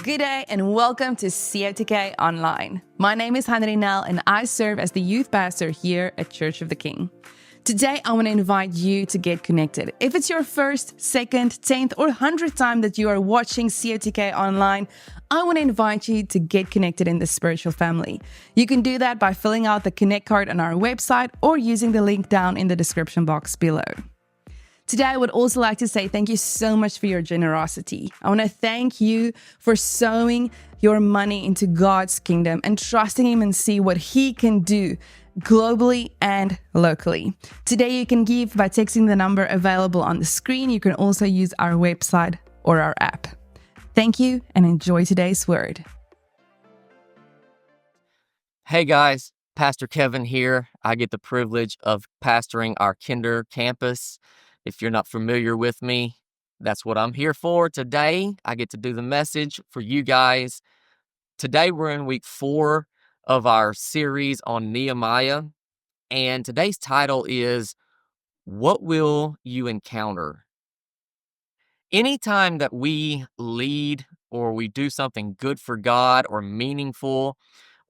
Good day and welcome to COTK Online. My name is Hannah Nell and I serve as the youth pastor here at Church of the King. Today, I want to invite you to get connected. If it's your first, second, 10th, or 100th time that you are watching COTK Online, I want to invite you to get connected in the spiritual family. You can do that by filling out the Connect card on our website or using the link down in the description box below. Today, I would also like to say thank you so much for your generosity. I want to thank you for sowing your money into God's kingdom and trusting Him and see what He can do globally and locally. Today, you can give by texting the number available on the screen. You can also use our website or our app. Thank you and enjoy today's word. Hey guys, Pastor Kevin here. I get the privilege of pastoring our Kinder campus. If you're not familiar with me, that's what I'm here for today. I get to do the message for you guys. Today we're in week 4 of our series on Nehemiah, and today's title is, What Will You Encounter? Anytime that we lead or we do something good for God or meaningful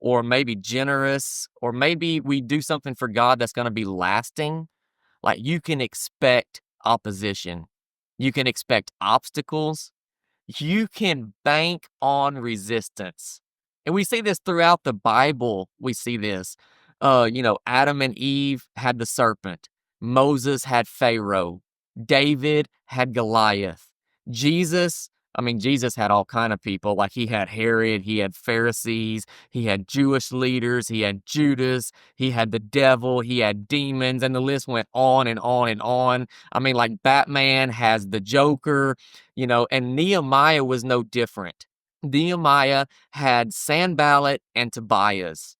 or maybe generous or maybe we do something for God that's going to be lasting, like you can expect opposition. You can expect obstacles. You can bank on resistance. And we see this throughout the Bible. We see this. Adam and Eve had the serpent. Moses had Pharaoh. David had Goliath. Jesus had all kind of people. Like he had Herod, he had Pharisees, he had Jewish leaders, he had Judas, he had the devil, he had demons, and the list went on and on and on. Like Batman has the Joker, and Nehemiah was no different. Nehemiah had Sanballat and Tobias.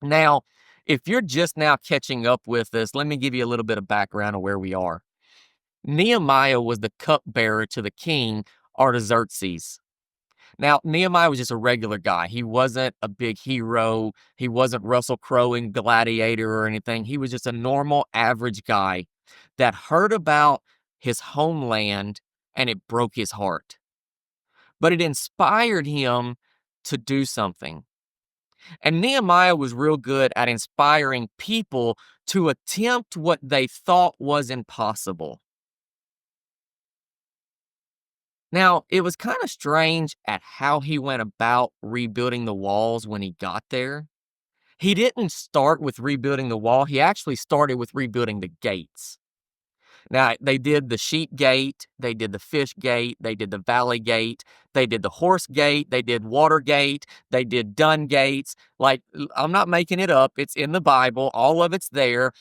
Now, if you're just now catching up with us, let me give you a little bit of background on where we are. Nehemiah was the cupbearer to the king, Artaxerxes. Now, Nehemiah was just a regular guy. He wasn't a big hero. He wasn't Russell Crowe in Gladiator or anything. He was just a normal, average guy that heard about his homeland and it broke his heart. But it inspired him to do something. And Nehemiah was real good at inspiring people to attempt what they thought was impossible. Now, it was kind of strange at how he went about rebuilding the walls when he got there. He didn't start with rebuilding the wall. He actually started with rebuilding the gates. Now, they did the sheep gate, they did the fish gate, they did the valley gate, they did the horse gate, they did water gate, they did dung gates. Like, I'm not making it up. It's in the Bible. All of it's there.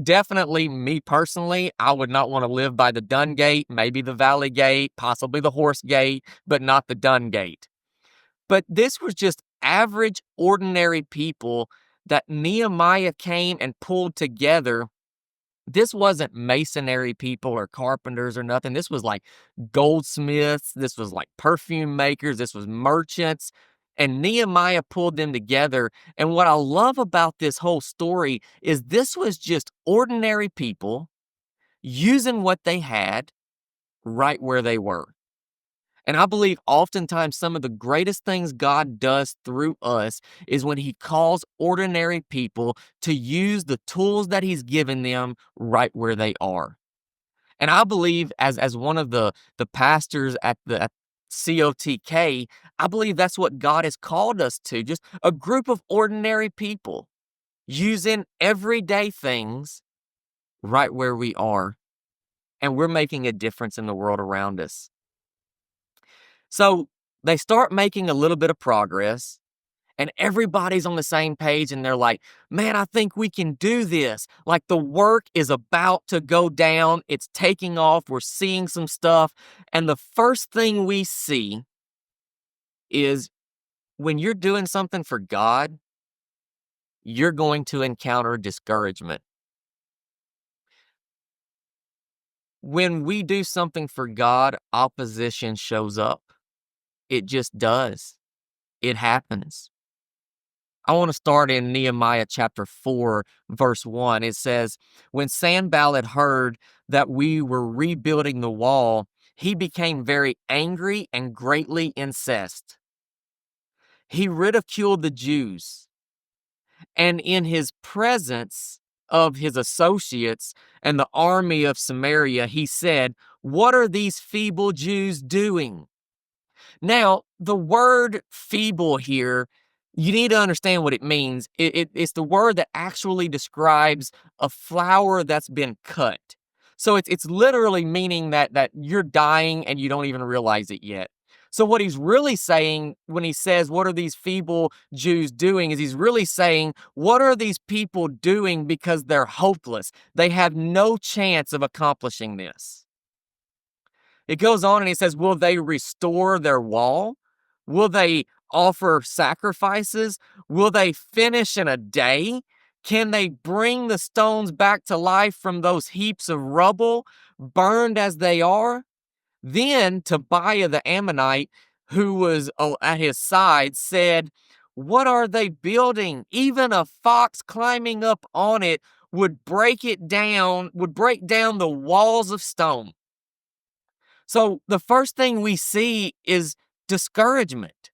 Definitely, me personally, I would not want to live by the dung gate, maybe the valley gate, possibly the horse gate, but not the dung gate. But this was just average, ordinary people that Nehemiah came and pulled together. This wasn't masonry people or carpenters or nothing. This was like goldsmiths. This was like perfume makers. This was merchants. And Nehemiah pulled them together. And what I love about this whole story is this was just ordinary people using what they had right where they were. And I believe oftentimes some of the greatest things God does through us is when He calls ordinary people to use the tools that He's given them right where they are. And I believe as one of the pastors at COTK, I believe that's what God has called us to, just a group of ordinary people using everyday things right where we are. And we're making a difference in the world around us. So they start making a little bit of progress and everybody's on the same page and they're like, man, I think we can do this. Like the work is about to go down. It's taking off. We're seeing some stuff. And the first thing we see is when you're doing something for God, you're going to encounter discouragement. When we do something for God, opposition shows up. It just does. It happens. I want to start in Nehemiah chapter 4, verse 1. It says, when Sanballat heard that we were rebuilding the wall, he became very angry and greatly incensed. He ridiculed the Jews, and in his presence of his associates and the army of Samaria, he said, "What are these feeble Jews doing?" Now, the word feeble here, you need to understand what it means. It's the word that actually describes a flower that's been cut. So it's literally meaning that you're dying and you don't even realize it yet. So what he's really saying when he says, "What are these feeble Jews doing?" is he's really saying, what are these people doing because they're hopeless? They have no chance of accomplishing this. It goes on and he says, will they restore their wall? Will they offer sacrifices? Will they finish in a day? Can they bring the stones back to life from those heaps of rubble, burned as they are? Then Tobiah the Ammonite, who was at his side, said, "What are they building? Even a fox climbing up on it would break down the walls of stone." So the first thing we see is discouragement.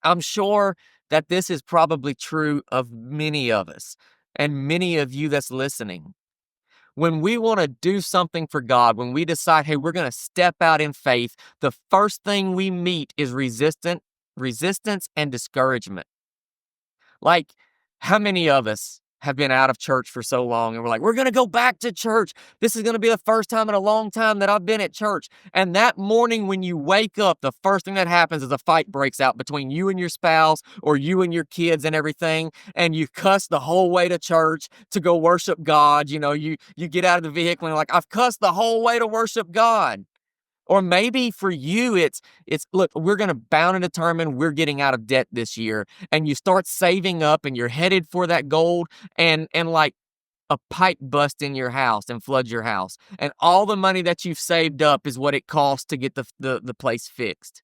I'm sure that this is probably true of many of us and many of you that's listening. When we want to do something for God, when we decide, hey, we're going to step out in faith, the first thing we meet is resistance and discouragement. Like, how many of us have been out of church for so long and we're like, we're going to go back to church. This is going to be the first time in a long time that I've been at church. And that morning when you wake up, the first thing that happens is a fight breaks out between you and your spouse or you and your kids and everything. And you cuss the whole way to church to go worship God. You know, you get out of the vehicle and you're like, I've cussed the whole way to worship God. Or maybe for you, it's look, we're going to bound and determine we're getting out of debt this year. And you start saving up and you're headed for that gold and like a pipe bust in your house and floods your house. And all the money that you've saved up is what it costs to get the place fixed.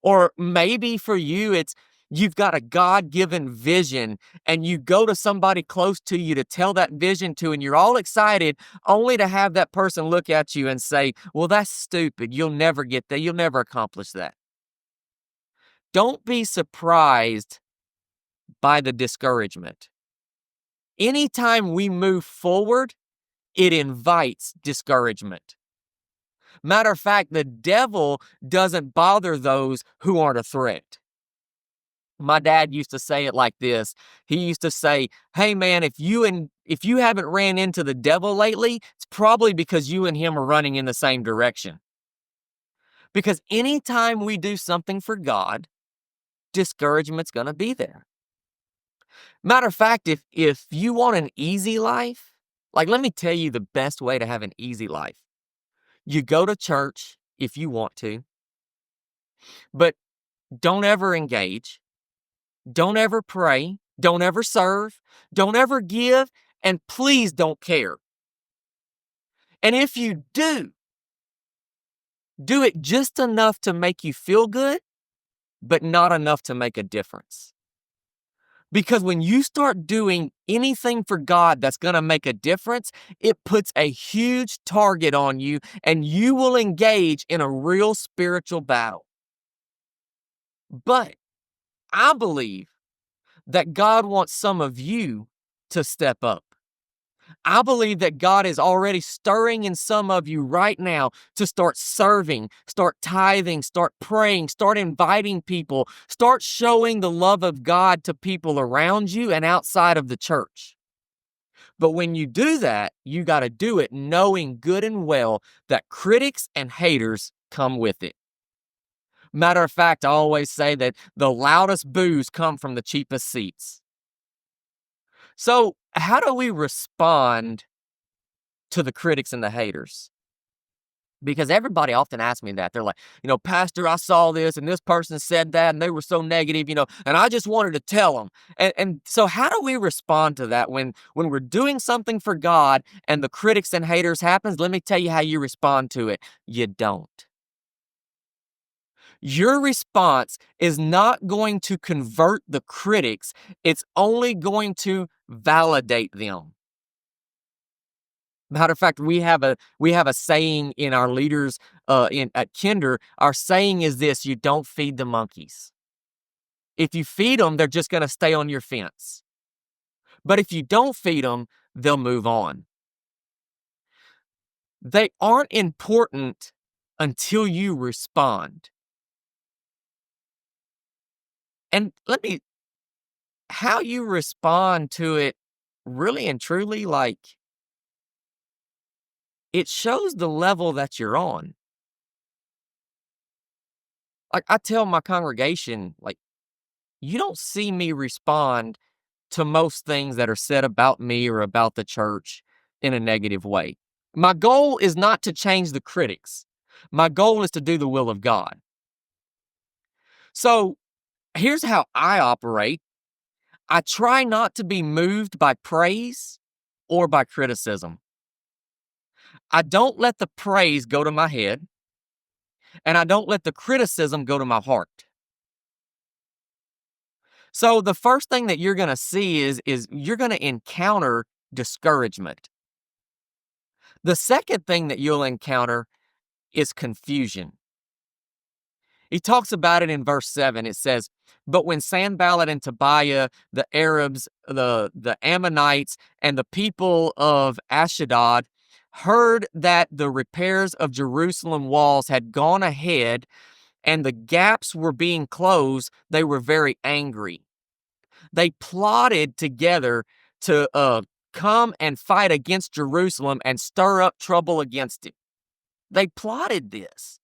Or maybe for you, it's you've got a God-given vision and you go to somebody close to you to tell that vision to, and you're all excited only to have that person look at you and say, well, that's stupid. You'll never get that. You'll never accomplish that. Don't be surprised by the discouragement. Anytime we move forward, it invites discouragement. Matter of fact, the devil doesn't bother those who aren't a threat. My dad used to say it like this. He used to say, hey man, if you haven't ran into the devil lately, it's probably because you and him are running in the same direction. Because anytime we do something for God, discouragement's going to be there. Matter of fact, if you want an easy life, like let me tell you the best way to have an easy life. You go to church if you want to, but don't ever engage. Don't ever pray. Don't ever serve. Don't ever give. And please don't care. And if you do it just enough to make you feel good, but not enough to make a difference. Because when you start doing anything for God that's going to make a difference, it puts a huge target on you and you will engage in a real spiritual battle. But I believe that God wants some of you to step up. I believe that God is already stirring in some of you right now to start serving, start tithing, start praying, start inviting people, start showing the love of God to people around you and outside of the church. But when you do that, you got to do it knowing good and well that critics and haters come with it. Matter of fact, I always say that the loudest boos come from the cheapest seats. So, how do we respond to the critics and the haters? Because everybody often asks me that. They're like, Pastor, I saw this and this person said that and they were so negative, and I just wanted to tell them. And so how do we respond to that when we're doing something for God and the critics and haters happens? Let me tell you how you respond to it. You don't. Your response is not going to convert the critics. It's only going to validate them. Matter of fact, we have a saying in our leaders in at Kinder. Our saying is this: you don't feed the monkeys. If you feed them, they're just going to stay on your fence. But if you don't feed them, they'll move on. They aren't important until you respond. And how you respond to it, really and truly, like, it shows the level that you're on. Like, I tell my congregation, like, you don't see me respond to most things that are said about me or about the church in a negative way. My goal is not to change the critics. My goal is to do the will of God. So here's how I operate. I try not to be moved by praise or by criticism. I don't let the praise go to my head, and I don't let the criticism go to my heart. So the first thing that you're going to see is you're going to encounter discouragement. The second thing that you'll encounter is confusion. He talks about it in verse 7. It says, "But when Sanballat and Tobiah, the Arabs, the Ammonites, and the people of Ashdod heard that the repairs of Jerusalem walls had gone ahead and the gaps were being closed, they were very angry. They plotted together to come and fight against Jerusalem and stir up trouble against it." They plotted this.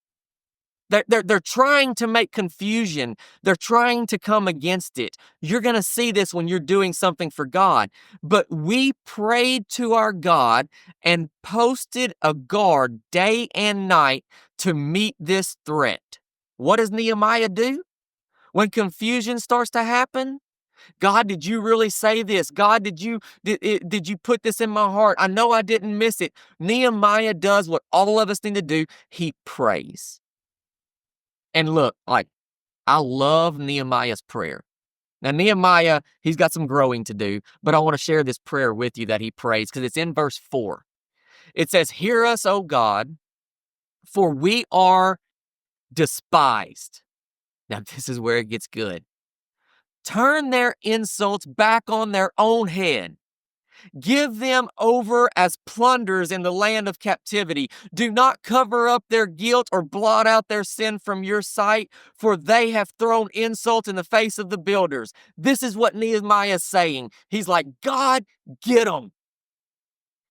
They're trying to make confusion. They're trying to come against it. You're going to see this when you're doing something for God. But we prayed to our God and posted a guard day and night to meet this threat. What does Nehemiah do? When confusion starts to happen, God, did you really say this? God, did you put this in my heart? I know I didn't miss it. Nehemiah does what all of us need to do. He prays. And look, like, I love Nehemiah's prayer. Now, Nehemiah, he's got some growing to do, but I want to share this prayer with you that he prays because it's in verse 4. It says, "Hear us, O God, for we are despised." Now, this is where it gets good. "Turn their insults back on their own head. Give them over as plunders in the land of captivity. Do not cover up their guilt or blot out their sin from your sight, for they have thrown insult in the face of the builders." This is what Nehemiah is saying. He's like, God, get them.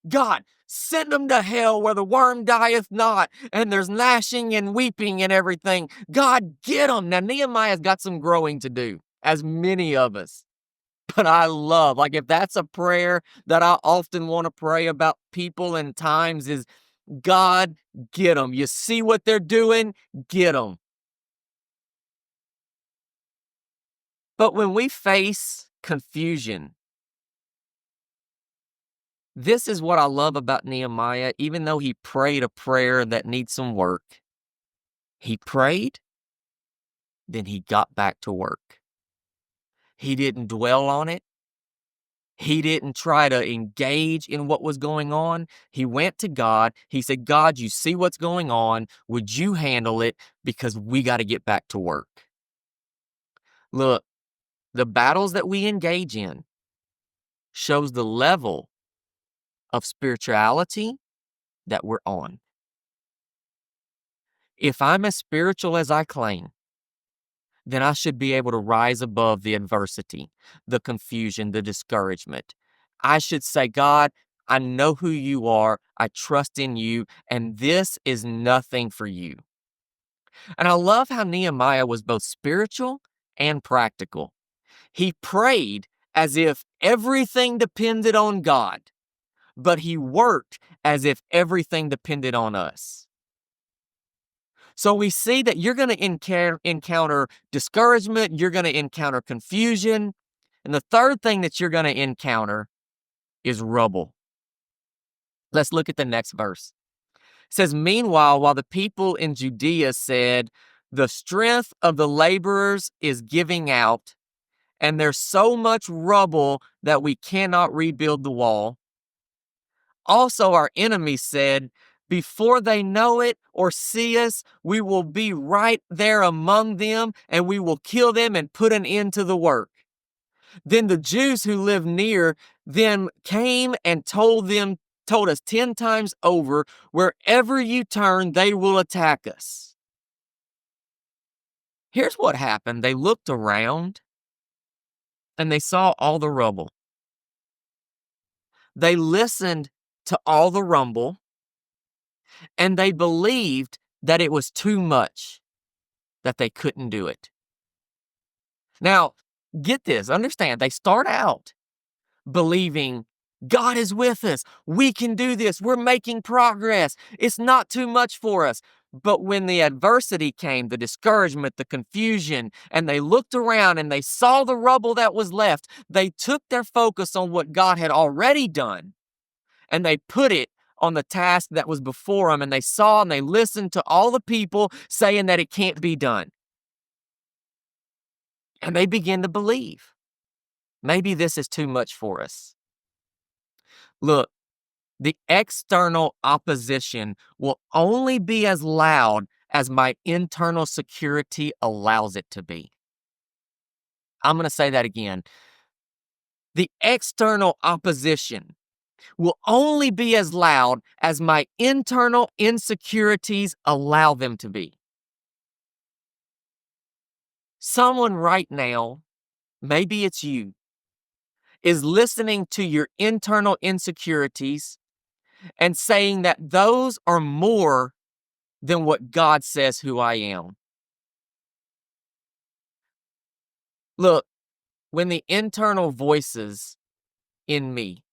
God, send them to hell where the worm dieth not, and there's gnashing and weeping and everything. God, get them. Now, Nehemiah's got some growing to do, as many of us. But I love, like, if that's a prayer that I often want to pray about people and times is, God, get them. You see what they're doing? Get them. But when we face confusion, this is what I love about Nehemiah. Even though he prayed a prayer that needs some work, he prayed, then he got back to work. He didn't dwell on it. He didn't try to engage in what was going on. He went to God. He said, God, you see what's going on. Would you handle it? Because we got to get back to work. Look, the battles that we engage in shows the level of spirituality that we're on. If I'm as spiritual as I claim, then I should be able to rise above the adversity, the confusion, the discouragement. I should say, God, I know who you are. I trust in you, and this is nothing for you. And I love how Nehemiah was both spiritual and practical. He prayed as if everything depended on God, but he worked as if everything depended on us. So we see that you're going to encounter discouragement, you're going to encounter confusion, and the third thing that you're going to encounter is rubble. Let's look at the next verse. It says, "Meanwhile, while the people in Judea said, 'The strength of the laborers is giving out, and there's so much rubble that we cannot rebuild the wall,' Also, our enemies said, before they know it or see us, we will be right there among them and we will kill them and put an end to the work. Then the Jews who lived near them came and told us 10 times over, wherever you turn, they will attack us. Here's what happened. They looked around and they saw all the rubble. They listened to all the rumble and they believed that it was too much, that they couldn't do it. Now, get this, understand, they start out believing God is with us. We can do this. We're making progress. It's not too much for us. But when the adversity came, the discouragement, the confusion, and they looked around and they saw the rubble that was left, they took their focus on what God had already done and they put it on the task that was before them. And they saw and they listened to all the people saying that it can't be done. And they began to believe, maybe this is too much for us. Look, the external opposition will only be as loud as my internal security allows it to be. I'm going to say that again. The external opposition will only be as loud as my internal insecurities allow them to be. Someone right now, maybe it's you, is listening to your internal insecurities and saying that those are more than what God says who I am. Look, when the internal voices in me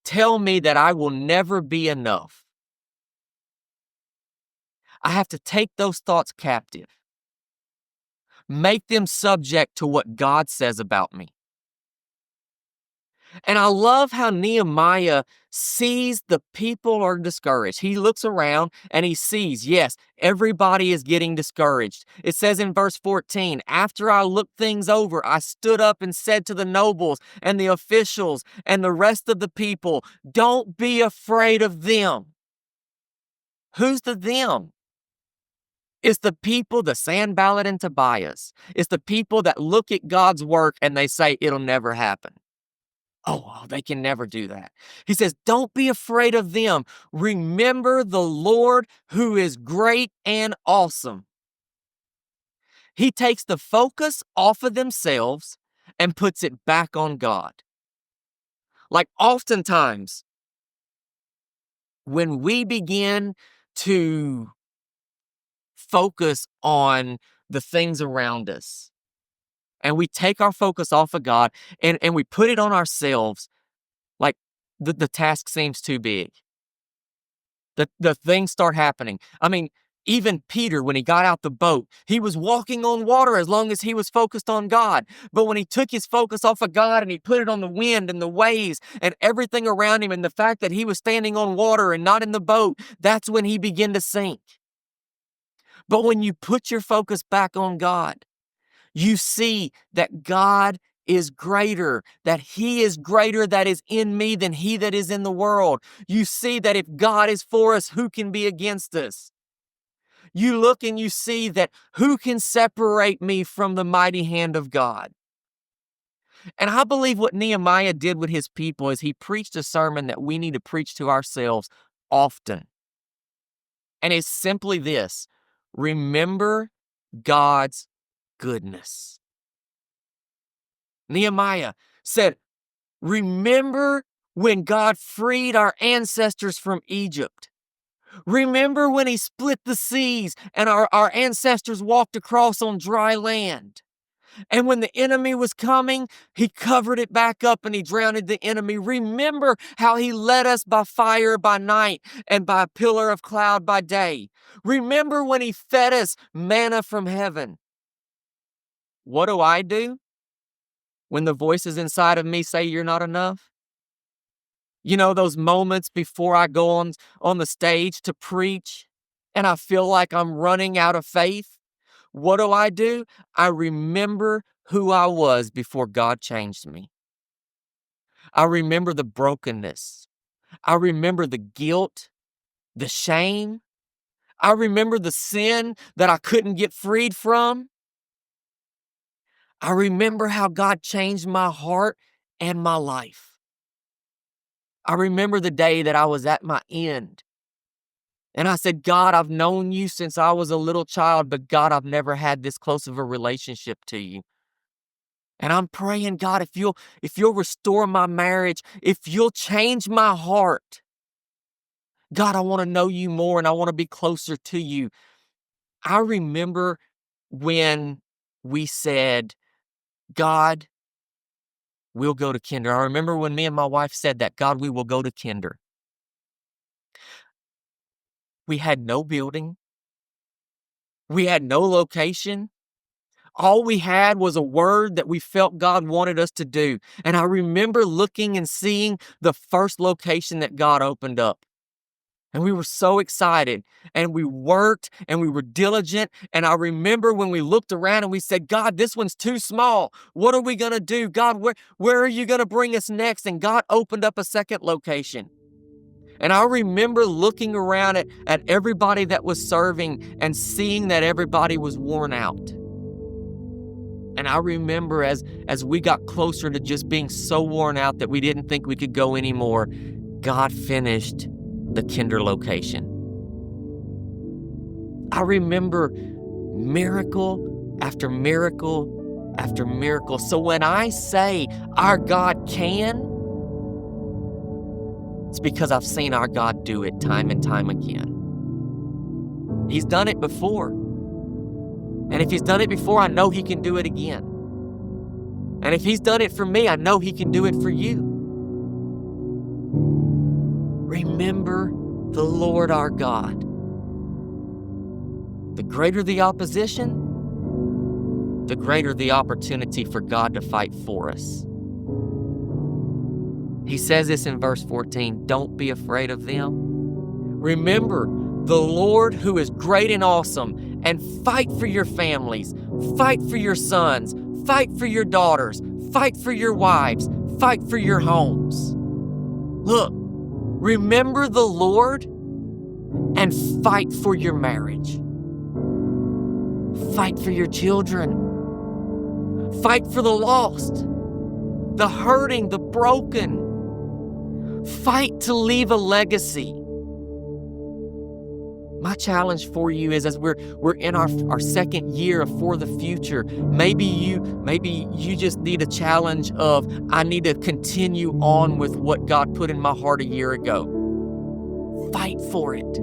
tell me that I will never be enough, I have to take those thoughts captive, make them subject to what God says about me. And I love how Nehemiah sees the people are discouraged. He looks around and he sees, yes, everybody is getting discouraged. It says in verse 14, after I looked things over, I stood up and said to the nobles and the officials and the rest of the people, don't be afraid of them. Who's the them? It's the people, the Sanballat and Tobias. It's the people that look at God's work and they say it'll never happen. Oh, they can never do that. He says, don't be afraid of them. Remember the Lord who is great and awesome. He takes the focus off of themselves and puts it back on God. Like oftentimes, when we begin to focus on the things around us and we take our focus off of God and we put it on ourselves, like the task seems too big. The things start happening. I mean, even Peter, when he got out the boat, he was walking on water as long as he was focused on God. But when he took his focus off of God and he put it on the wind and the waves and everything around him and the fact that he was standing on water and not in the boat, that's when he began to sink. But when you put your focus back on God, you see that God is greater, that He is greater that is in me than he that is in the world. You see that if God is for us, who can be against us? You look and you see that who can separate me from the mighty hand of God? And I believe what Nehemiah did with his people is he preached a sermon that we need to preach to ourselves often. And it's simply this: remember God's goodness. Nehemiah said, remember when God freed our ancestors from Egypt. Remember when he split the seas and our ancestors walked across on dry land. And when the enemy was coming, he covered it back up and he drowned the enemy. Remember how he led us by fire by night and by a pillar of cloud by day. Remember when he fed us manna from heaven. What do? When the voices inside of me say you're not enough? You know, those moments before I go on the stage to preach and I feel like I'm running out of faith. What do? I remember who I was before God changed me. I remember the brokenness. I remember the guilt, the shame. I remember the sin that I couldn't get freed from. I remember how God changed my heart and my life. I remember the day that I was at my end. And I said, God, I've known you since I was a little child, but God, I've never had this close of a relationship to you. And I'm praying, God, if you'll restore my marriage, if you'll change my heart, God, I want to know you more and I want to be closer to you. I remember when we said, God, we'll go to kinder. I remember when me and my wife said that, God, we will go to kinder. We had no building. We had no location. All we had was a word that we felt God wanted us to do. And I remember looking and seeing the first location that God opened up. And we were so excited and we worked and we were diligent. And I remember when we looked around and we said, God, this one's too small. What are we going to do? God, where are you going to bring us next? And God opened up a second location. And I remember looking around at everybody that was serving and seeing that everybody was worn out. And I remember as we got closer to just being so worn out that we didn't think we could go anymore, God finished the kinder location. I remember miracle after miracle after miracle. So when I say our God can, it's because I've seen our God do it time and time again. He's done it before. And if he's done it before, I know he can do it again. And if he's done it for me, I know he can do it for you. Remember the Lord our God. The greater the opposition, the greater the opportunity for God to fight for us. He says this in verse 14, don't be afraid of them. Remember the Lord who is great and awesome, and fight for your families, fight for your sons, fight for your daughters, fight for your wives, fight for your homes. Look, remember the Lord and fight for your marriage. Fight for your children. Fight for the lost, the hurting, the broken. Fight to leave a legacy. My challenge for you is as we're in our second year of For the Future, maybe you just need a challenge of, I need to continue on with what God put in my heart a year ago. Fight for it.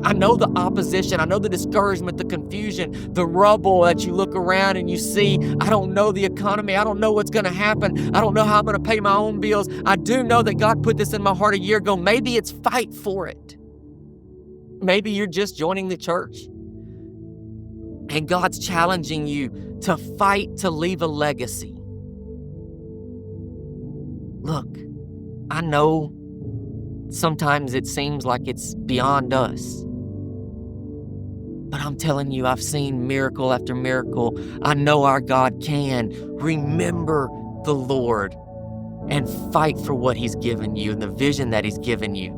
I know the opposition, I know the discouragement, the confusion, the rubble that you look around and you see. I don't know the economy. I don't know what's going to happen. I don't know how I'm going to pay my own bills. I do know that God put this in my heart a year ago. Maybe it's fight for it. Maybe you're just joining the church and God's challenging you to fight to leave a legacy. Look, I know sometimes it seems like it's beyond us. But I'm telling you, I've seen miracle after miracle. I know our God can. Remember the Lord and fight for what He's given you and the vision that He's given you.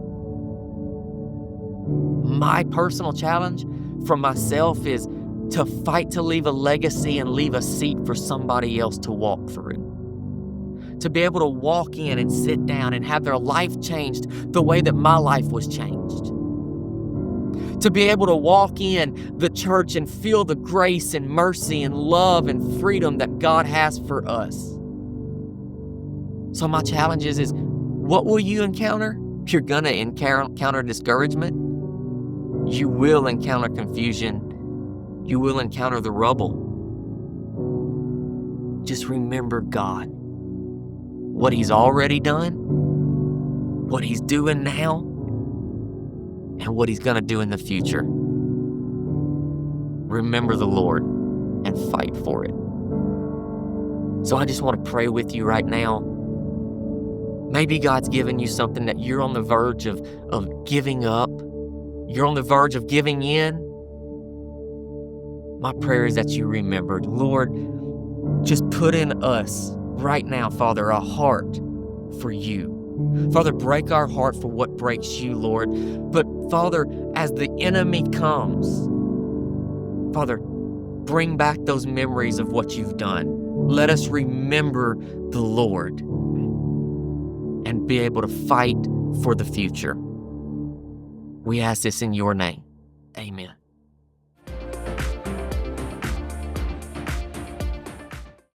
My personal challenge for myself is to fight to leave a legacy and leave a seat for somebody else to walk through. To be able to walk in and sit down and have their life changed the way that my life was changed. To be able to walk in the church and feel the grace and mercy and love and freedom that God has for us. So my challenge is what will you encounter? You're going to encounter discouragement. You will encounter confusion. You will encounter the rubble. Just remember God. What He's already done, what He's doing now, and what He's going to do in the future. Remember the Lord and fight for it. So I just want to pray with you right now. Maybe God's given you something that you're on the verge of giving up. You're on the verge of giving in. My prayer is that you remembered. Lord, just put in us right now, Father, a heart for you. Father, break our heart for what breaks you, Lord. But Father, as the enemy comes, Father, bring back those memories of what you've done. Let us remember the Lord and be able to fight for the future. We ask this in your name. Amen.